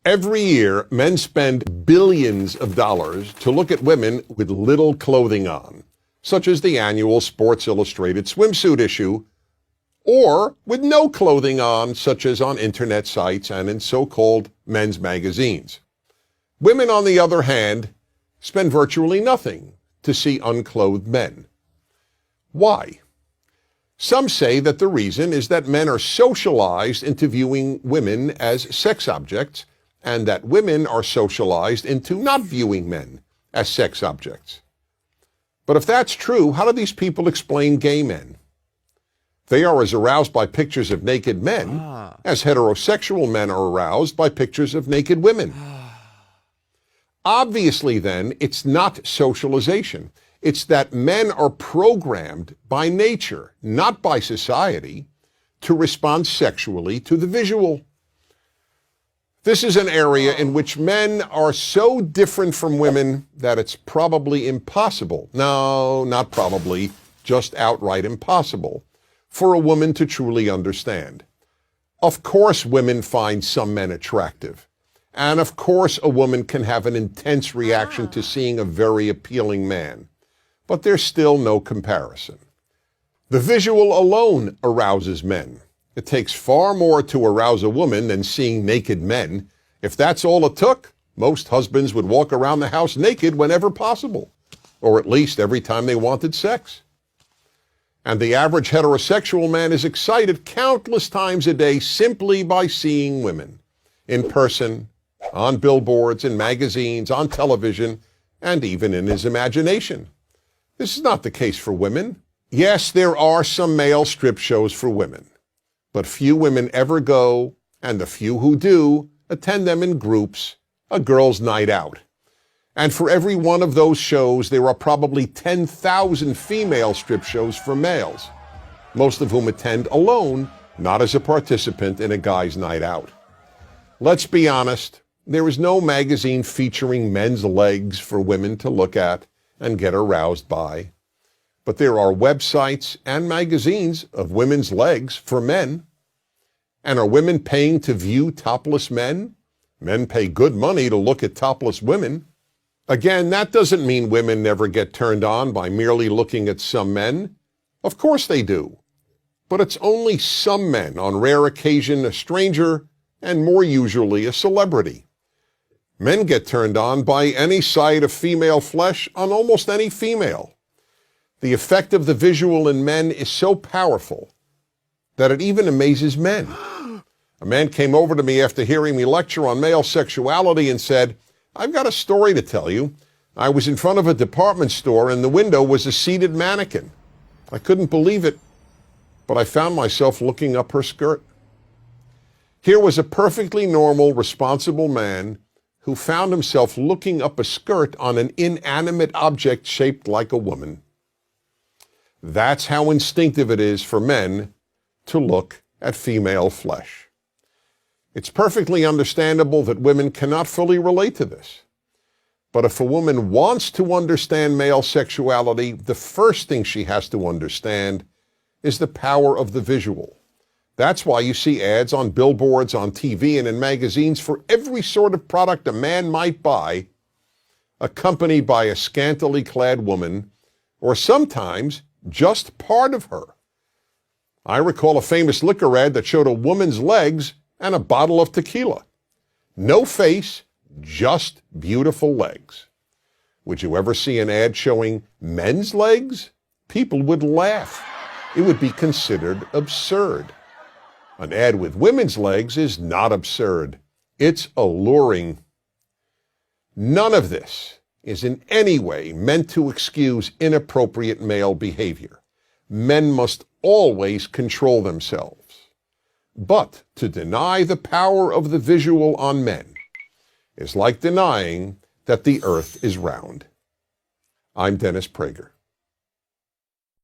Every year, men spend billions of dollars to look at women with little clothing on, such as the annual Sports Illustrated swimsuit issue, or with no clothing on, such as on internet sites and in so-called men's magazines. Women, on the other hand, spend virtually nothing to see unclothed men. Why? Some say that the reason is that men are socialized into viewing women as sex objects, and that women are socialized into not viewing men as sex objects. But if that's true, how do these people explain gay men? They are as aroused by pictures of naked men as heterosexual men are aroused by pictures of naked women. Obviously, then, it's not socialization. It's that men are programmed by nature, not by society, to respond sexually to the visual. This is an area in which men are so different from women that it's probably impossible, no, not probably, just outright impossible, for a woman to truly understand. Of course women find some men attractive, and of course a woman can have an intense reaction to seeing a very appealing man, but there's still no comparison. The visual alone arouses men. It takes far more to arouse a woman than seeing naked men. If that's all it took, most husbands would walk around the house naked whenever possible, or at least every time they wanted sex. And the average heterosexual man is excited countless times a day simply by seeing women, in person, on billboards, in magazines, on television, and even in his imagination. This is not the case for women. Yes, there are some male strip shows for women, but few women ever go, and the few who do attend them in groups, a girls' night out. And for every one of those shows, there are probably 10,000 female strip shows for males, most of whom attend alone, not as a participant in a guy's night out. Let's be honest, there is no magazine featuring men's legs for women to look at and get aroused by. But there are websites and magazines of women's legs for men. And are women paying to view topless men? Men pay good money to look at topless women. Again, that doesn't mean women never get turned on by merely looking at some men. Of course they do. But it's only some men, on rare occasion a stranger, and more usually a celebrity. Men get turned on by any sight of female flesh on almost any female. The effect of the visual in men is so powerful that it even amazes men. A man came over to me after hearing me lecture on male sexuality and said, "I've got a story to tell you. I was in front of a department store and the window was a seated mannequin. I couldn't believe it, but I found myself looking up her skirt." Here was a perfectly normal, responsible man who found himself looking up a skirt on an inanimate object shaped like a woman. That's how instinctive it is for men to look at female flesh. It's perfectly understandable that women cannot fully relate to this. But if a woman wants to understand male sexuality, the first thing she has to understand is the power of the visual. That's why you see ads on billboards, on TV, and in magazines for every sort of product a man might buy, accompanied by a scantily clad woman, or sometimes just part of her. I recall a famous liquor ad that showed a woman's legs and a bottle of tequila. No face, just beautiful legs. Would you ever see an ad showing men's legs? People would laugh. It would be considered absurd. An ad with women's legs is not absurd. It's alluring. None of this is in any way meant to excuse inappropriate male behavior. Men must always control themselves. But to deny the power of the visual on men is like denying that the earth is round. I'm Dennis Prager.